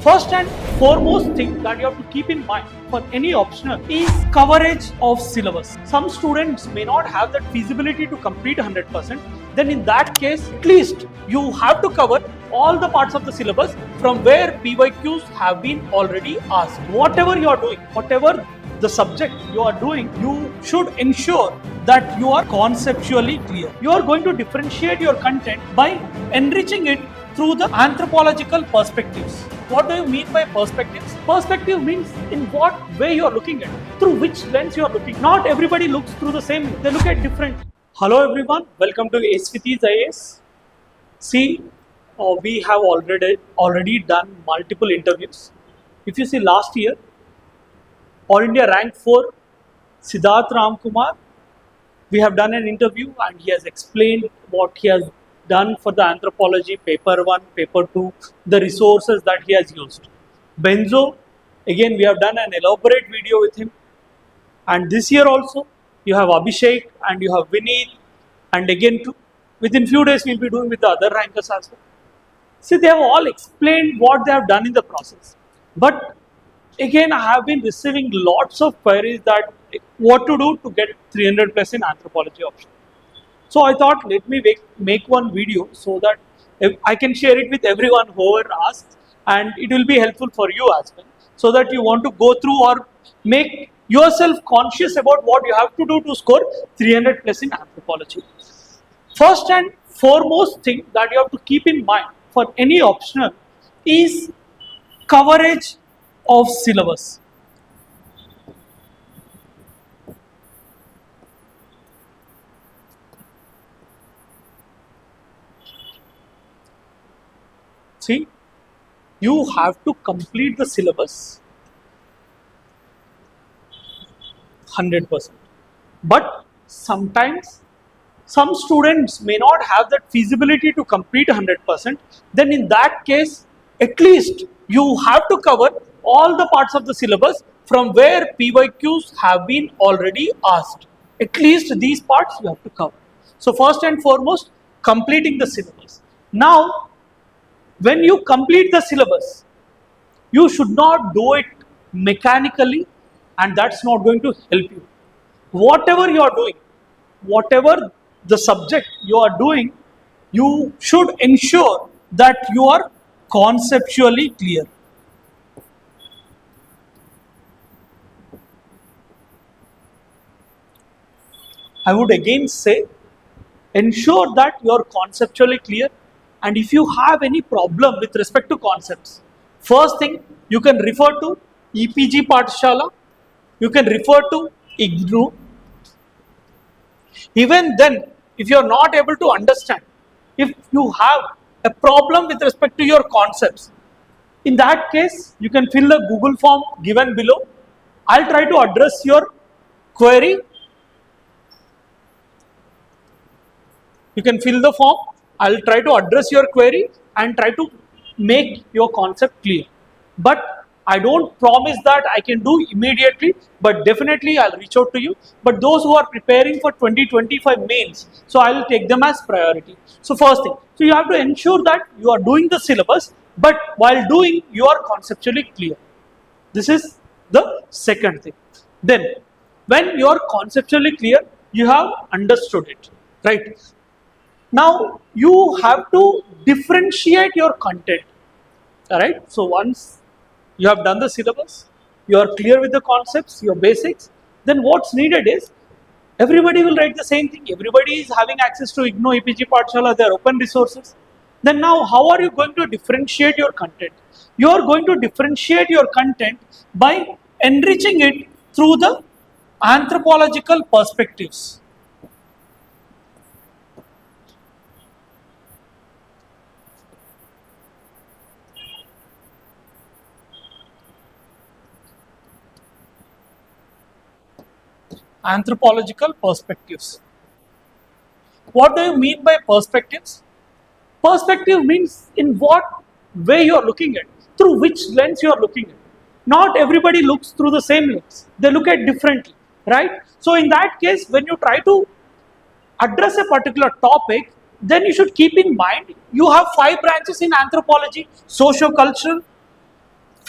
First and foremost thing that you have to keep in mind for any optional is coverage of syllabus. Some students may not have that feasibility to complete 100%. Then in that case, at least you have to cover all the parts of the syllabus from where PYQs have been already asked. Whatever you are doing, whatever the subject you are doing, you should ensure that you are conceptually clear. You are going to differentiate your content by enriching it through the anthropological perspectives. What do you mean by perspectives? Perspective means in what way you are looking at, through which lens you are looking. Not everybody looks through the same, they look at differently. Hello everyone, welcome to Shiva Teja Sir. See, we have already done multiple interviews. If you see last year, All India Rank 4, Siddharth Ramkumar, we have done an interview and he has explained what he has done for the anthropology paper 1, paper 2, the resources that he has used. Benzo, again we have done an elaborate video with him. And this year also, you have Abhishek and you have Vineet, and again within few days we will be doing with the other rankers as well. See, they have all explained what they have done in the process. But again, I have been receiving lots of queries that what to do to get 300 plus in anthropology option. So I thought, let me make one video so that I can share it with everyone whoever asks, and it will be helpful for you as well. So that you want to go through or make yourself conscious about what you have to do to score 300 plus in anthropology. First and foremost thing that you have to keep in mind for any optional is coverage of syllabus. See, you have to complete the syllabus 100%. But sometimes some students may not have that feasibility to complete 100%. Then in that case, at least you have to cover all the parts of the syllabus from where PYQs have been already asked. At least these parts you have to cover. So first and foremost, completing the syllabus. Now, when you complete the syllabus, you should not do it mechanically, and that's not going to help you. Whatever you are doing, whatever the subject you are doing, you should ensure that you are conceptually clear. I would again say, ensure that you are conceptually clear, and if you have any problem with respect to concepts, first thing you can refer to EPG Pathshala, you can refer to IGNU. Even then, if you are not able to understand, if you have a problem with respect to your concepts, in that case, you can fill the Google form given below. I'll try to address your query. You can fill the form. I'll try to address your query and try to make your concept clear. But I don't promise that I can do immediately, but definitely I'll reach out to you. But those who are preparing for 2025 mains, so I'll take them as priority. So first thing, so you have to ensure that you are doing the syllabus, but while doing, you are conceptually clear. This is the second thing. Then, when you are conceptually clear, you have understood it, right? Now, you have to differentiate your content, alright? So, once you have done the syllabus, you are clear with the concepts, your basics, then what's needed is, everybody will write the same thing. Everybody is having access to IGNO, EPG Pathshala, they are open resources. Then now, how are you going to differentiate your content? You are going to differentiate your content by enriching it through the anthropological perspectives. Anthropological perspectives. What do you mean by perspectives? Perspective means in what way you are looking at, through which lens you are looking at. Not everybody looks through the same lens, they look at differently, right? So in that case, when you try to address a particular topic, then you should keep in mind you have 5 branches in anthropology: socio-cultural,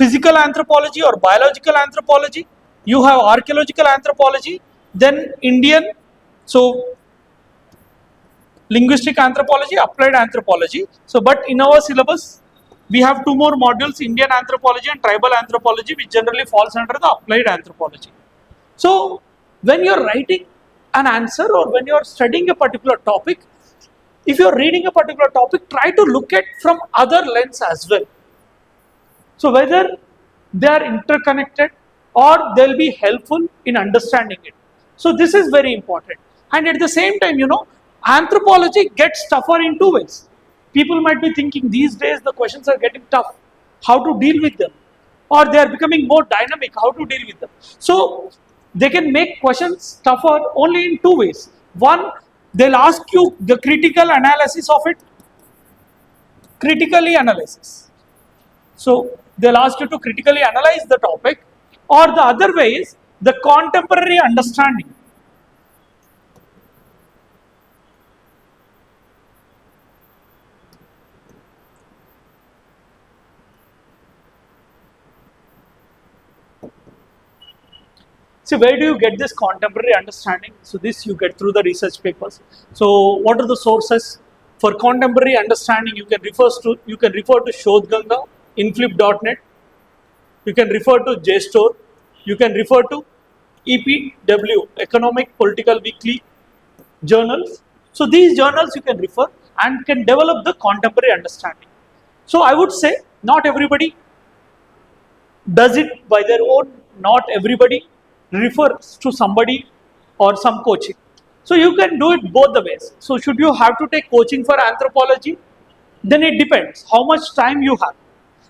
physical anthropology or biological anthropology, you have archaeological anthropology, then Indian, so linguistic anthropology, applied anthropology. So, but in our syllabus, we have two more modules, Indian anthropology and tribal anthropology, which generally falls under the applied anthropology. So, when you are writing an answer or when you are studying a particular topic, if you are reading a particular topic, try to look at from other lens as well. So, whether they are interconnected or they will be helpful in understanding it. So, this is very important. And at the same time, anthropology gets tougher in two ways. People might be thinking these days the questions are getting tough, how to deal with them, or they are becoming more dynamic, how to deal with them. So, they can make questions tougher only in two ways. One, they'll ask you the critical analysis of it, critically analysis. So, they'll ask you to critically analyze the topic, or the other way is the contemporary understanding. See, where do you get this contemporary understanding? So, this you get through the research papers. So, what are the sources for contemporary understanding? You can refer to Shodhganga, inflip.net. You can refer to JSTOR. You can refer to EPW, Economic Political Weekly journals. So, these journals you can refer and can develop the contemporary understanding. So, I would say not everybody does it by their own, not everybody refers to somebody or some coaching. So you can do it both the ways. So should you have to take coaching for anthropology? Then it depends how much time you have.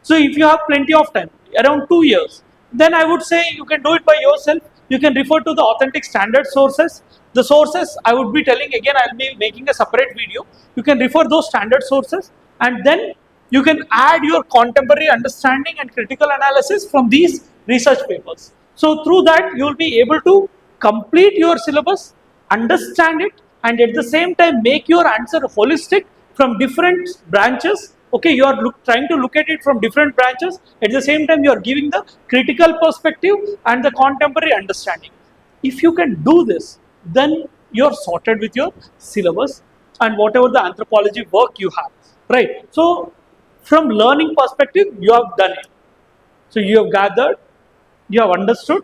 So if you have plenty of time, around 2 years, then I would say you can do it by yourself. You can refer to the authentic standard sources. The sources I would be telling again, I'll be making a separate video. You can refer those standard sources and then you can add your contemporary understanding and critical analysis from these research papers. So through that you will be able to complete your syllabus, understand it, and at the same time make your answer holistic from different branches. Okay, you are trying to look at it from different branches. At the same time, you are giving the critical perspective and the contemporary understanding. If you can do this, then you are sorted with your syllabus and whatever the anthropology work you have, right? So, from learning perspective, you have done it. So, you have gathered, you have understood,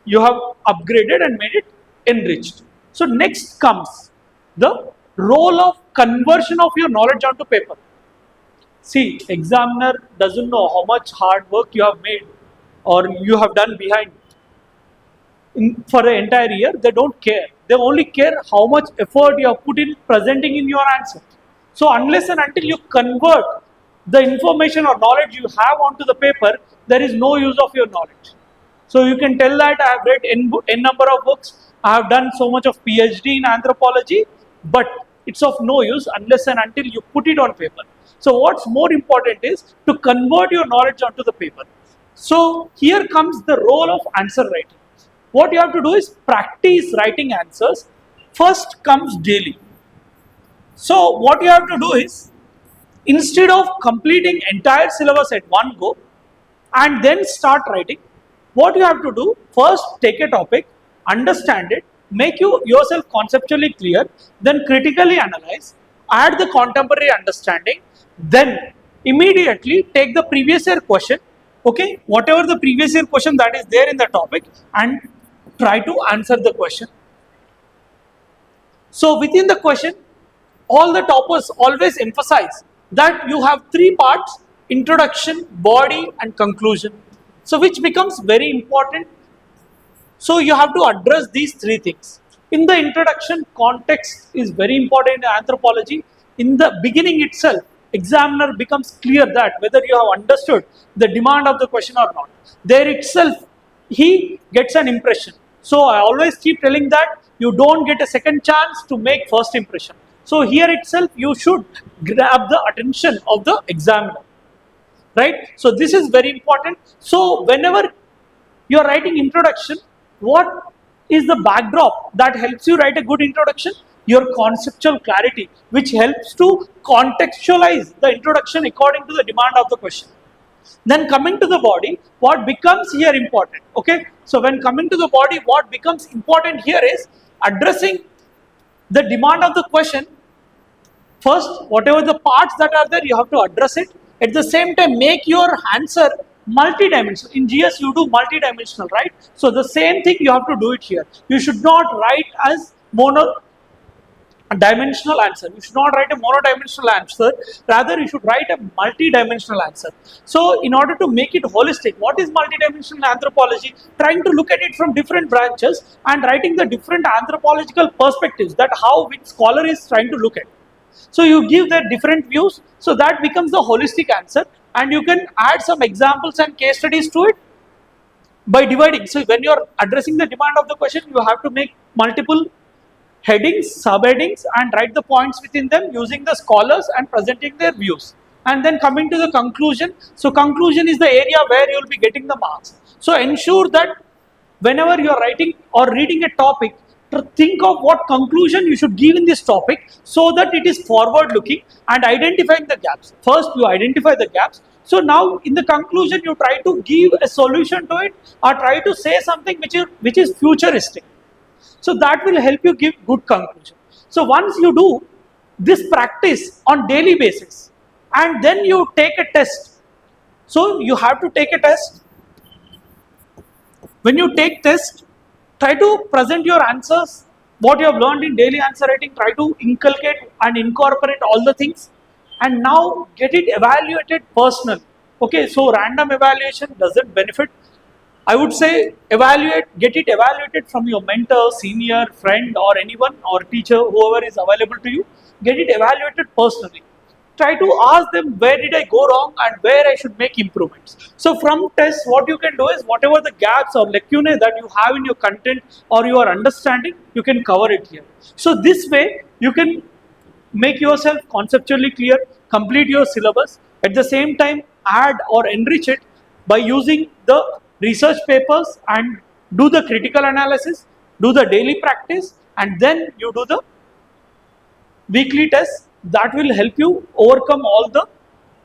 you have upgraded and made it enriched. So, next comes the role of conversion of your knowledge onto paper. See, examiner doesn't know how much hard work you have made or you have done behind for the entire year. They don't care. They only care how much effort you have put in presenting in your answer. So unless and until you convert the information or knowledge you have onto the paper, there is no use of your knowledge. So you can tell that I have read n number of books, I have done so much of PhD in anthropology, but it's of no use unless and until you put it on paper. So what's more important is to convert your knowledge onto the paper. So here comes the role of answer writing. What you have to do is practice writing answers. First comes daily. So what you have to do is, instead of completing entire syllabus at one go and then start writing, what you have to do, first take a topic, understand it, make yourself conceptually clear, then critically analyze, add the contemporary understanding, then immediately take the previous year question, okay, whatever the previous year question that is there in the topic, and try to answer the question. So within the question, all the toppers always emphasize that you have three parts: introduction, body and conclusion. So which becomes very important. So you have to address these three things. In the introduction, context is very important in anthropology. In the beginning itself, examiner becomes clear that whether you have understood the demand of the question or not. There itself, he gets an impression. So I always keep telling that you don't get a second chance to make first impression. So here itself, you should grab the attention of the examiner, right? So this is very important. So whenever you are writing introduction, what is the backdrop that helps you write a good introduction? Your conceptual clarity, which helps to contextualize the introduction according to the demand of the question. Then coming to the body, what becomes here important? Okay, so when coming to the body, what becomes important here is addressing the demand of the question. First, whatever the parts that are there, you have to address it. At the same time, make your answer multi-dimensional. In GS, you do multi-dimensional, right? So the same thing you have to do it here. You should not write as dimensional answer. You should not write a monodimensional answer. Rather, you should write a multi-dimensional answer. So, in order to make it holistic, what is multi-dimensional anthropology? Trying to look at it from different branches and writing the different anthropological perspectives that how which scholar is trying to look at. So you give their different views, so that becomes the holistic answer, and you can add some examples and case studies to it by dividing. So when you are addressing the demand of the question, you have to make multiple headings, subheadings, and write the points within them using the scholars and presenting their views. And then coming to the conclusion. So conclusion is the area where you will be getting the marks. So ensure that whenever you are writing or reading a topic, to think of what conclusion you should give in this topic so that it is forward looking and identifying the gaps. First you identify the gaps. So now in the conclusion you try to give a solution to it or try to say something which is futuristic. So that will help you give good conclusion. So once you do this practice on daily basis and then you take a test. So you have to take a test. When you take test, try to present your answers, what you have learned in daily answer writing, try to inculcate and incorporate all the things and now get it evaluated personally. Okay, so random evaluation doesn't benefit. I would say get it evaluated from your mentor, senior, friend or anyone or teacher, whoever is available to you. Get it evaluated personally. Try to ask them where did I go wrong and where I should make improvements. So from tests, what you can do is whatever the gaps or lacunae that you have in your content or your understanding, you can cover it here. So this way, you can make yourself conceptually clear, complete your syllabus, at the same time add or enrich it by using the research papers and do the critical analysis, do the daily practice, and then you do the weekly tests that will help you overcome all the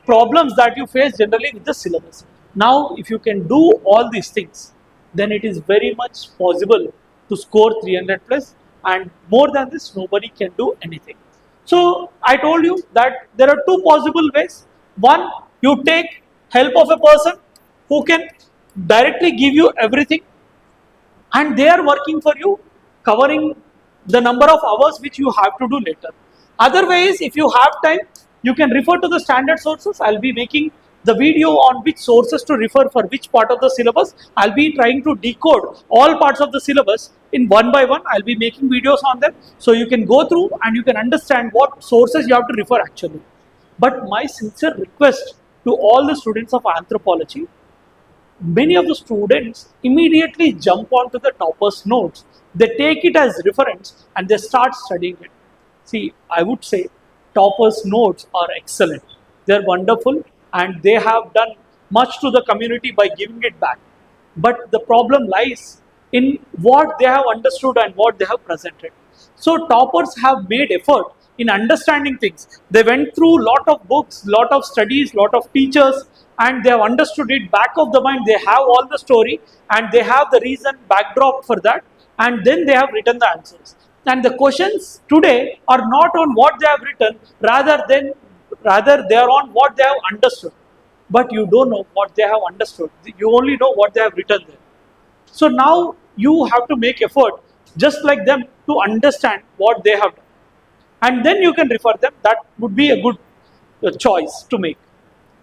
problems that you face generally with the syllabus. Now, if you can do all these things, then it is very much possible to score 300 plus, and more than this, nobody can do anything. So, I told you that there are two possible ways. One, you take help of a person who can directly give you everything and they are working for you, covering the number of hours which you have to do later. Otherwise, if you have time, you can refer to the standard sources. I'll be making the video on which sources to refer for which part of the syllabus. I'll be trying to decode all parts of the syllabus in one by one. I'll be making videos on them. So you can go through and you can understand what sources you have to refer actually. But my sincere request to all the students of anthropology, many of the students immediately jump onto the topper's notes. They take it as reference and they start studying it. See, I would say toppers' notes are excellent. They're wonderful and they have done much to the community by giving it back. But the problem lies in what they have understood and what they have presented. So toppers have made effort in understanding things. They went through lot of books, lot of studies, lot of teachers, and they have understood it back of the mind. They have all the story and they have the reason backdrop for that, and then they have written the answers. And the questions today are not on what they have written, rather they are on what they have understood. But you don't know what they have understood. You only know what they have written there. So now you have to make effort just like them to understand what they have done. And then you can refer them. That would be a good choice to make.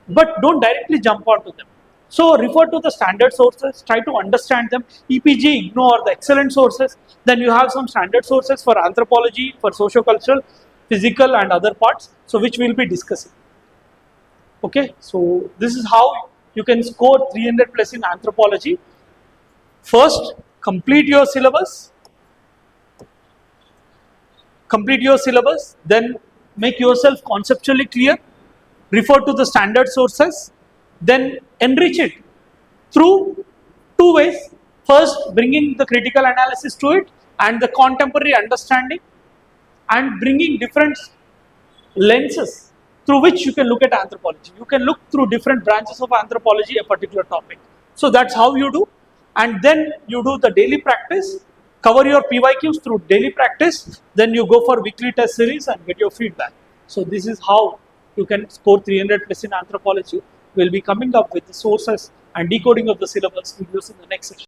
But don't directly jump onto them. So refer to the standard sources, try to understand them. EPG, ignore the excellent sources. Then you have some standard sources for anthropology, for socio-cultural, physical and other parts, so which we will be discussing. Okay, so this is how you can score 300 plus in anthropology. First, complete your syllabus. Then make yourself conceptually clear. Refer to the standard sources. Then enrich it through two ways. First, bringing the critical analysis to it and the contemporary understanding and bringing different lenses. through which you can look at anthropology. You can look through different branches of anthropology, a particular topic. So that's how you do. And then you do the daily practice, cover your PYQs through daily practice, then you go for weekly test series and get your feedback. So this is how you can score 300 plus in anthropology. We'll be coming up with the sources and decoding of the syllabus videos in the next session.